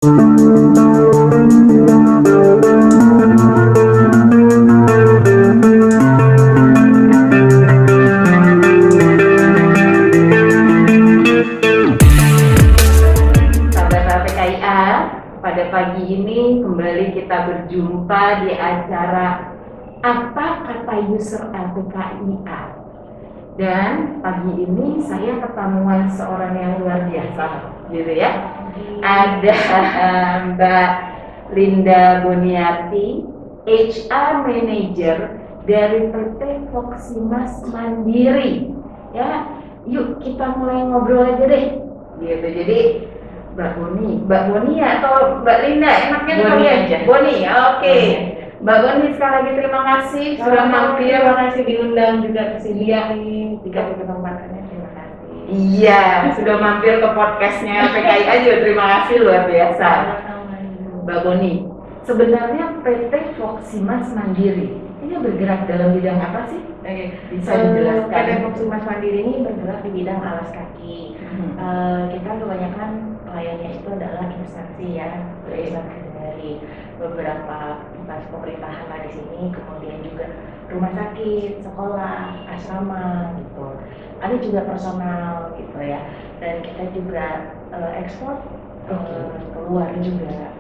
Sahabat PKIA, pada pagi ini kembali kita berjumpa di acara Apa Kata User LPKIA. Dan pagi ini saya ketemuan seorang yang luar biasa, gitu ya. Ada Mbak Linda Boniati, HR Manager dari PT Voximas Mandiri. Ya, yuk kita mulai ngobrol aja deh. Gitu. Jadi Mbak Boni ya atau Mbak Linda, enaknya Boni kalian aja. Boni, oke. Mbak Boni sekali lagi terima kasih sudah mampir. Terima kasih diundang juga ke sini juga kesempatannya. Terima kasih. Iya, sudah mampir ke podcastnya PKIA juga terima kasih luar biasa. Mbak Boni, sebenarnya PT Voximas Mandiri ini bergerak dalam bidang apa sih? Bisa dijelaskan? PT Voximas Mandiri ini bergerak di bidang alas kaki. Kita kebanyakan kliennya itu adalah instansi ya, instansi dari beberapa instansi pemerintahan lah di sini, kemudian juga rumah sakit, sekolah, asrama gitu. Ada juga personal gitu ya, dan kita juga ekspor keluar juga.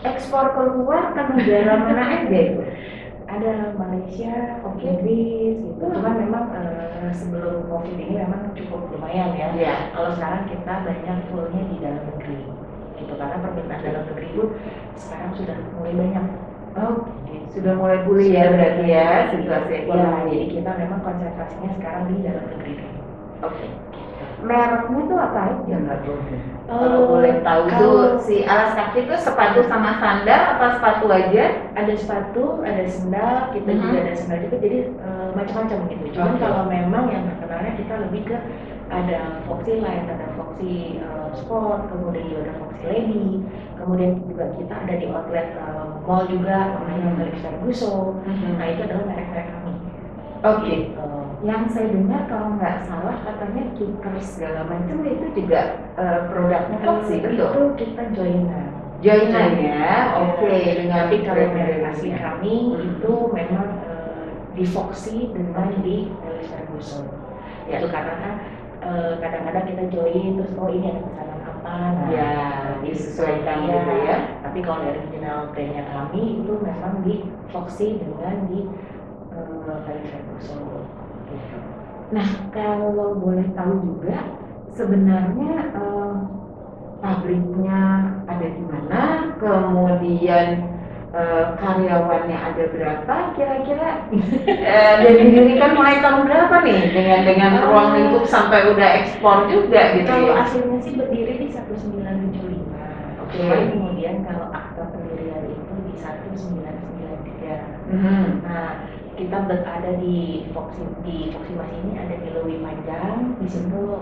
Ekspor keluar ke negara mana aja itu? Ada Malaysia, Inggris gitu. Cuman memang sebelum COVID ini memang cukup lumayan ya. Iya. Kalau sekarang kita banyak fullnya di dalam negeri gitu, karena permintaan dalam negeri itu sekarang sudah mulai banyak. Oh, sudah mulai pulih ya berarti ya situasi Ya, ekonomi. jadi kita memang konsentrasinya sekarang di dalam negeri. Oke. Mereknya tuh apa aja Mbak Boni? Kalau Eh, boleh tahu kalau- tuh si alas kaki itu sepatu sama sandal apa sepatu aja? Ada sepatu, ada sendal, kita juga ada sendal juga, jadi macam-macam gitu. Cuman Oke. kalau memang yang terkenalnya kita lebih ke ada Voxy Light, ada Voxy Sport, kemudian juga ada Voxy Lady, kemudian juga kita ada di outlet mall juga namanya Felix Ferguson. Nah itu adalah merek-merek kami. Oke. Gitu. Yang saya dengar kalau nggak salah katanya kickers segala macam itu juga produknya Voxy, betul? Itu kita joinan. Joinan ya, oke. Dengan Tapi kalau merek brand-brandnya. asli kami itu memang di Voxy dengan di Felix Ferguson. Ya. Itu karena kan kadang-kadang kita join terus ini ada pesanan apa, nah Ya, disesuaikan ya. gitu ya. Tapi kalau dari original brandnya kami itu memang di Voxy dengan di Felix Ferguson. Gitu. Nah, kalau boleh tahu juga sebenarnya pabriknya ada di mana, kemudian karyawannya ada berapa kira-kira, dan didirikan mulai tahun berapa nih dengan ruang lingkup sampai udah ekspor juga gitu Kalau ya? aslinya sih berdiri di 1975. Oke. Kemudian kalau akta pendirian itu di 1993. Nah, kita berada di Voximas ini ada di Lewi Panjang. Di situ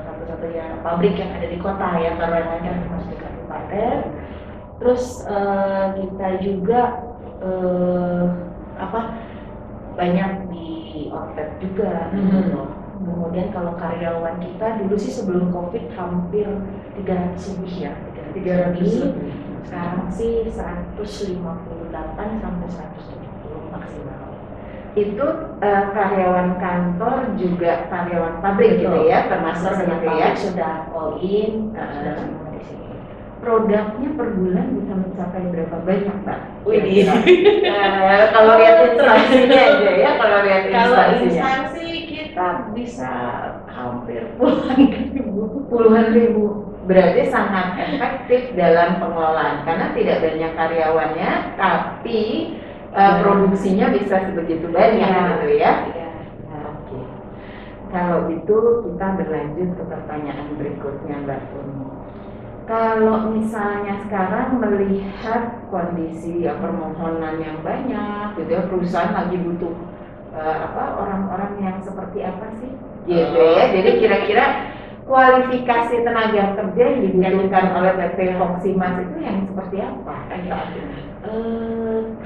satu-satunya pabrik yang ada di kota ya, karena yang termasuk di kabupaten. Terus kita juga banyak di outlet juga gitu. Kemudian kalau karyawan kita dulu sih sebelum COVID hampir 300 lebih ya, 300 lebih. Sekarang sih 158 sampai 170 maksimal. Itu karyawan kantor juga karyawan pabrik gitu ya, termasuk dengan gitu ya. pabrik sudah all in, sudah semua di sini. Produknya per bulan bisa mencapai berapa banyak, Mbak? Widih. Kalau lihat instansinya aja ya, kalau lihat Kalau instansinya. instansi kita bisa hampir puluhan Puluhan ribu. Berarti sangat efektif dalam pengelolaan karena tidak banyak karyawannya, tapi produksinya bisa sebegitu banyak gitu ya. Nah, oke. Kalau itu kita berlanjut ke pertanyaan berikutnya, Mbak Puni. Kalau misalnya sekarang melihat kondisi permohonan yang banyak, gitu ya, perusahaan lagi butuh orang-orang yang seperti apa sih, gitu ya. Jadi kira-kira kualifikasi tenaga kerja yang dibutuhkan oleh PT Voximas itu yang seperti apa saat ini?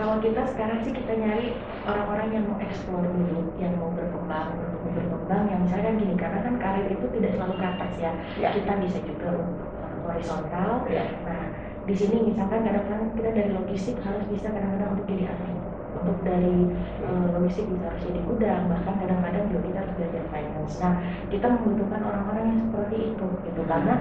Kalau kita sekarang sih kita nyari orang-orang yang mau eksplor dulu, yang mau berkembang, yang misalnya gini, karena kan karir itu tidak selalu ke atas ya. Kita bisa juga untuk horizontal. Ya. Nah, di sini misalkan kadang-kadang kita dari logistik harus bisa kadang-kadang untuk jadi admin, untuk dari logistik bisa harus jadi gudang, bahkan kadang-kadang juga kita harus belajar finance. Nah, kita membutuhkan orang-orang yang seperti itu gitu, karena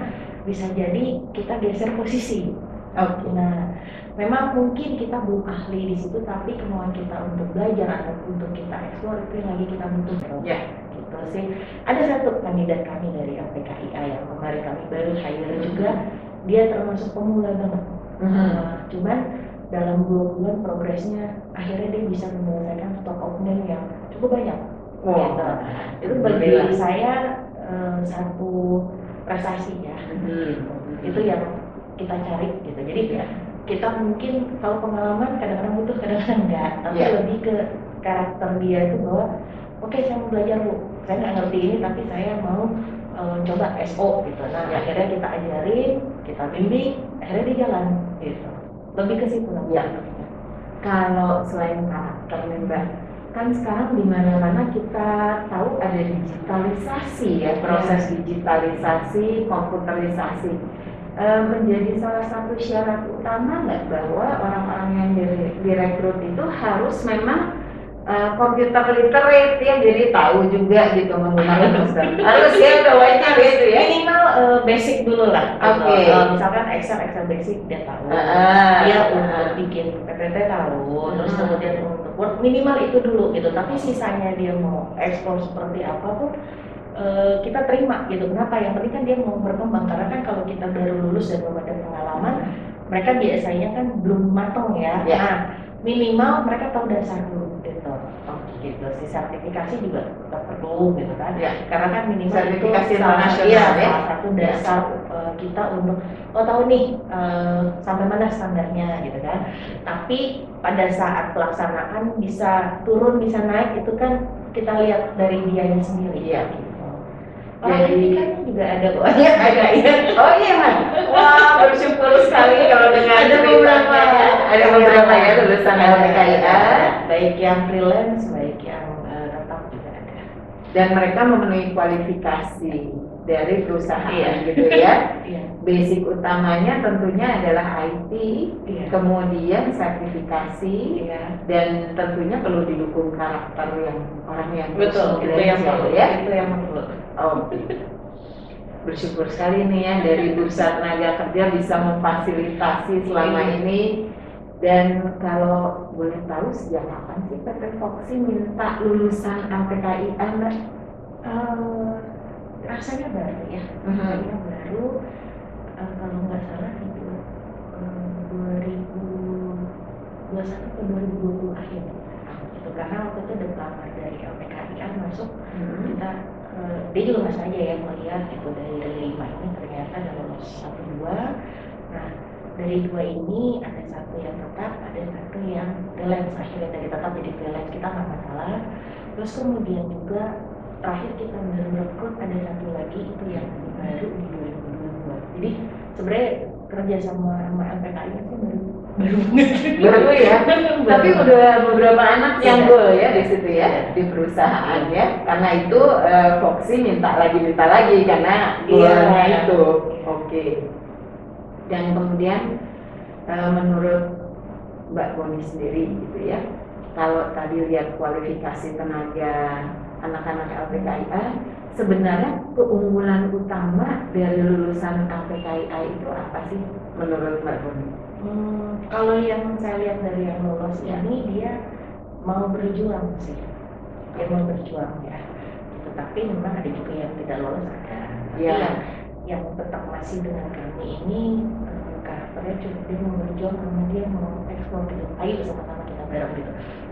bisa jadi kita geser posisi. Oke. Nah, memang mungkin kita belum ahli di situ, tapi kemauan kita untuk belajar atau untuk kita eksplor itu yang lagi kita butuhkan. Ya. Gitu sih. Ada satu kandidat kami dari LPKIA yang kemarin kami baru hire juga, dia termasuk pemula banget. Cuman dalam 2 bulan progresnya akhirnya dia bisa menyelesaikan stok opening yang cukup banyak. Gitu. Itu bagi saya satu prestasi ya. Gitu. Itu yang kita cari gitu. Jadi kita mungkin kalau pengalaman kadang-kadang butuh, kadang-kadang enggak, tapi lebih ke karakter dia itu bahwa oke, saya mau belajar Bu, saya nggak ngerti ini tapi saya mau coba SO gitu. Nah, akhirnya kita ajarin, kita bimbing, akhirnya dia jalan gitu. Lebih ke situ lah. Ya. Kalau selain karakter nih Mbak, kan sekarang di mana-mana kita tahu ada digitalisasi ya, proses digitalisasi, komputerisasi. Menjadi salah satu syarat utama nggak bahwa orang-orang yang direkrut itu harus memang komputer literate ya, jadi tahu juga gitu menggunakan sistem. Harus ya, udah wajib gitu ya. Minimal basic dulu lah. Oke. Misalkan Excel basic dia tahu. Dia untuk bikin PPT tahu, terus kemudian untuk Word minimal itu dulu gitu. Tapi sisanya dia mau ekspor seperti apa pun kita terima gitu. Kenapa? Yang penting kan dia mau berkembang, karena kan kalau kita baru lulus dan belum ada pengalaman, mereka biasanya kan belum matang ya. Nah, minimal mereka tahu dasar dulu gitu. Gitu. Si sertifikasi juga tetap perlu gitu kan. Karena kan minimal sertifikasi itu salah satu dasar kita untuk tahu nih sampai mana standarnya gitu kan. Tapi pada saat pelaksanaan bisa turun bisa naik itu kan kita lihat dari dianya sendiri. Gitu. Orang etikanya juga ada kok. Ada ya. Oh iya Mas. Wah, bersyukur sekali kalau dengan ada beberapa ya lulusan LPKIA, baik yang freelance, baik yang tetap juga ada. Dan mereka memenuhi kualifikasi dari perusahaan gitu ya. Basic utamanya tentunya adalah IT, kemudian sertifikasi, dan tentunya perlu didukung karakter yang orang yang betul, itu yang perlu ya. Itu yang perlu. Bersyukur sekali nih ya dari Bursa Tenaga Kerja bisa memfasilitasi selama ini. Dan kalau boleh tahu sejak kapan sih PT Foxy minta lulusan LPKIA Mbak? Rasanya baru ya, rasanya baru. Kalau nggak salah itu 2021 atau 2020 akhir gitu. Karena waktu itu ada pelamar dari LPKIA masuk, kita dia juga masih aja ya melihat gitu dari 5 ini ternyata ada lulus 1-2. Nah, dari 2 ini ada 1 yang tetap, ada 1 yang freelance. Akhirnya dari tetap jadi freelance kita nggak masalah. Terus kemudian juga terakhir kita baru rekrut ada 1 lagi itu yang baru di 2022. Jadi sebenarnya kerja sama LPKI itu baru ya. Tapi udah beberapa anak yang goal ya di situ ya, di perusahaan ya. Karena itu Foxy minta lagi karena goalnya itu. Oke. Dan kemudian menurut Mbak Boni sendiri gitu ya, kalau tadi lihat kualifikasi tenaga anak-anak LPKIA, sebenarnya keunggulan utama dari lulusan LPKIA itu apa sih menurut Mbak Boni? Kalau yang saya lihat dari yang lulus ini dia mau berjuang sih, dia mau berjuang ya. Tetapi memang ada juga yang tidak lolos ada. Yang tetap masih dengan kami ini karakternya cukup dia mau berjuang karena dia mau eksplor gitu. Ayo sama-sama kita bareng gitu.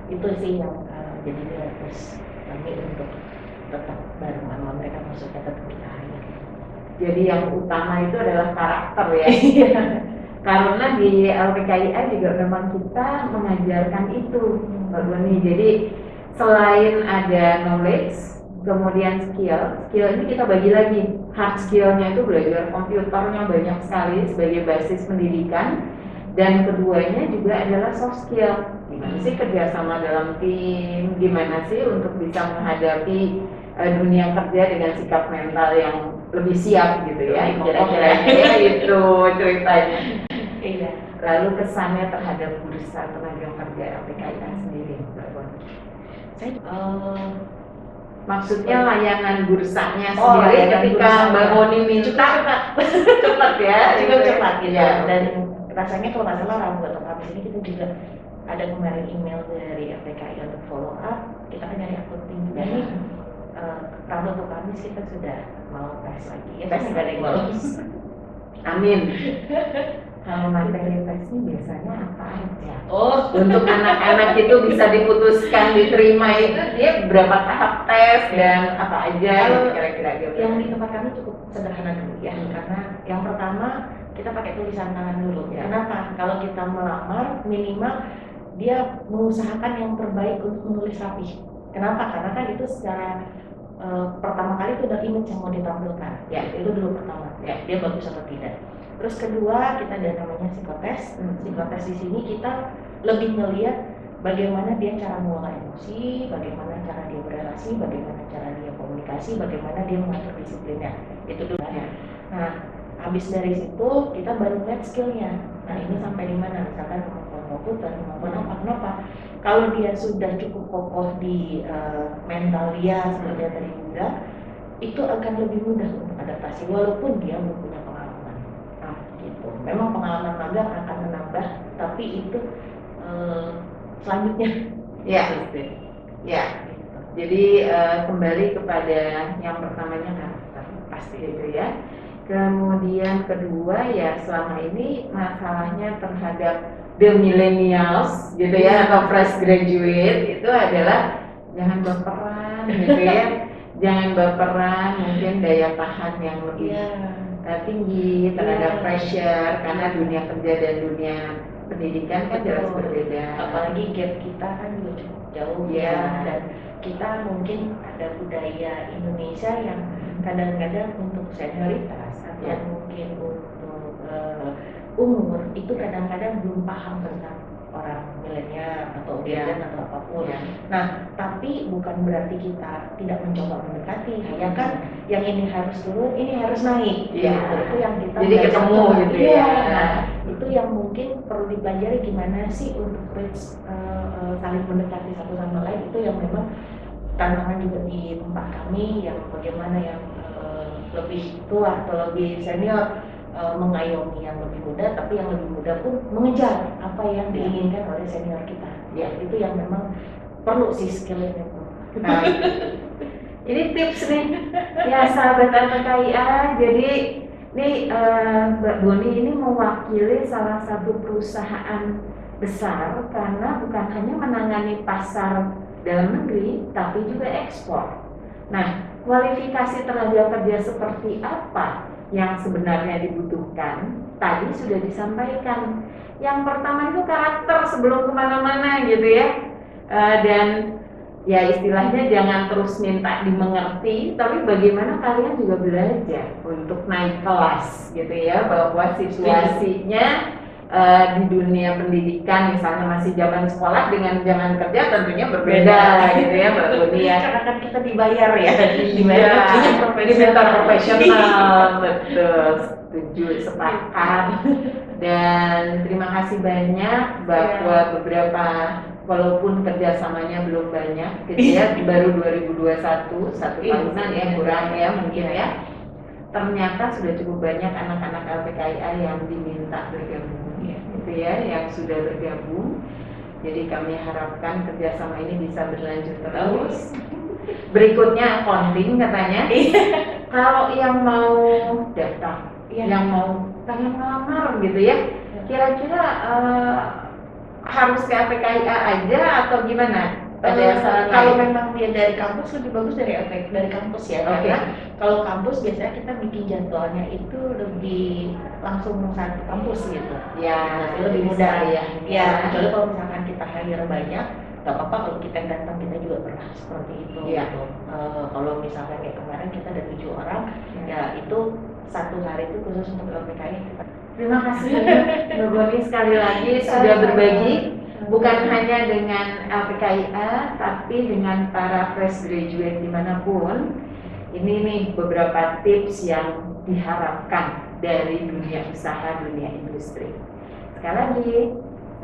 Itu sih yang jadi terus kami untuk tetap bareng sama mereka, maksudnya tetap kita hire. Jadi yang utama itu adalah karakter ya. Karena di LPKIA juga memang kita mengajarkan itu Mbak Boni. Jadi selain ada knowledge, kemudian skill ini kita bagi lagi. Hard skillnya itu belajar komputernya banyak sekali sebagai basis pendidikan. Dan keduanya juga adalah soft skill. Gimana sih kerjasama dalam tim, gimana sih untuk bisa menghadapi dunia kerja dengan sikap mental yang lebih siap gitu ya, Lebih kokoh kira-kira ya itu ceritanya. Iya. Lalu kesannya terhadap bursa tenaga kerja LPKIA sendiri, Mbak Bon. Saya Maksudnya layanan bursanya Oh, sendiri layanan ketika bursanya. Mbak Moni minta cepat ya, cukup cepat gitu. Ya, Dan rasanya kalau nggak salah Rabu atau Kamis ini kita juga ada kemarin email dari LPKI untuk follow up. Kita kan nyari accounting juga nih. Rabu atau Kamis kita sudah mau tes lagi ya. Tes Nggak ada yang lolos. Amin. Kalau materi tesnya biasanya apa aja? Oh, Untuk anak-anak itu bisa diputuskan diterima itu dia berapa tahap tes dan apa aja Kalau kira-kira gitu. yang di tempat kami cukup sederhana dulu ya, karena yang pertama kita pakai tulisan tangan dulu. Ya. Kenapa? Kalau kita melamar minimal dia mengusahakan yang terbaik untuk menulis rapi. Kenapa? Karena kan itu secara pertama kali itu udah image yang mau ditampilkan. Ya, itu dulu pertama. Ya, dia bagus atau tidak. Terus kedua kita ada namanya psikotes. Psikotes di sini kita lebih melihat bagaimana dia cara mengolah emosi, bagaimana cara dia berrelasi, bagaimana cara dia komunikasi, bagaimana dia mengatur disiplinnya. Itu dulu ya. Nah, habis dari situ kita baru lihat skillnya. Nah, ini sampai di mana? Misalkan kemampuan komputer, kemampuan apa? Kenapa? Kalau dia sudah cukup kokoh di mental dia seperti yang tadi bilang, itu akan lebih mudah untuk adaptasi walaupun dia belum punya pengalaman. Nah, gitu. Memang pengalaman magang akan menambah, tapi itu selanjutnya. Ya, ya. Jadi kembali kepada yang pertamanya karakter pasti itu ya. Kemudian kedua ya selama ini masalahnya terhadap the millennials gitu ya atau fresh graduate itu adalah jangan baperan gitu ya. Jangan baperan, mungkin daya tahan yang lebih tinggi terhadap pressure karena dunia kerja dan dunia pendidikan kan jelas berbeda. Apalagi gap kita kan juga cukup jauh ya, dan kita mungkin ada budaya Indonesia yang kadang-kadang untuk senioritas atau mungkin untuk umur itu kadang-kadang belum paham tentang orang milenial atau gen atau apapun. Nah, tapi bukan berarti kita tidak mencoba mendekati. Hanya kan yang ini harus turun, ini harus naik. Gitu. Itu yang kita jadi ketemu gitu ya. Nah, itu yang mungkin perlu dipelajari gimana sih untuk saling mendekati satu sama lain. Itu yang memang tantangan juga di tempat kami, yang bagaimana yang lebih tua atau lebih senior mengayomi yang lebih muda, tapi yang lebih muda pun mengejar apa yang diinginkan oleh senior kita. Ya, itu yang memang perlu sih skill itu. Nah, ini tips nih ya sahabat LPKIA. Jadi nih Mbak Boni ini mewakili salah satu perusahaan besar karena bukan hanya menangani pasar dalam negeri tapi juga ekspor. Nah, kualifikasi tenaga kerja seperti apa yang sebenarnya dibutuhkan tadi sudah disampaikan. Yang pertama itu karakter sebelum kemana-mana gitu ya, dan ya istilahnya jangan terus minta dimengerti, tapi bagaimana kalian juga belajar untuk naik kelas gitu ya, bahwa situasinya di dunia pendidikan misalnya masih zaman sekolah dengan zaman kerja tentunya berbeda gitu ya Mbak Boni ya. Karena kan kita dibayar ya, dibayar profesional, betul, setuju, sepakat. Dan terima kasih banyak bahwa beberapa walaupun kerjasamanya belum banyak gitu ya, baru 2021 satu tahunan ya kurang ya mungkin ya. Ternyata sudah cukup banyak anak-anak LPKIA yang diminta bergabung gitu ya, yang sudah bergabung. Jadi kami harapkan kerjasama ini bisa berlanjut terus. Berikutnya accounting katanya. Kalau yang mau daftar, yang mau pengen ngelamar gitu ya, kira-kira harus ke LPKIA aja atau gimana? Kalau memang dia dari kampus lebih bagus dari kampus ya, karena kalau kampus biasanya kita bikin jadwalnya itu lebih langsung satu kampus gitu. Ya, lebih mudah ya. Ya, kecuali kalau misalkan kita hire banyak, nggak apa-apa kalau kita datang, kita juga pernah seperti itu. Gitu. Kalau misalkan kayak kemarin kita ada 7 orang, ya itu satu hari itu khusus untuk LPKI. Terima kasih Mbak Boni sekali lagi sudah berbagi. Bukan hanya dengan LPKIA, tapi dengan para fresh graduate dimanapun. Ini nih beberapa tips yang diharapkan dari dunia usaha, dunia industri. Sekali lagi,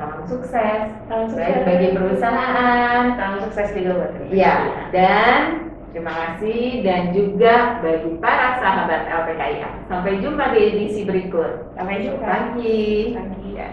salam sukses. Salam sukses. Baik bagi perusahaan. Salam sukses juga buat Ya, dan terima kasih dan juga bagi para sahabat LPKIA. Sampai jumpa di edisi berikut. Sampai jumpa. Pagi. Pagi. Ya.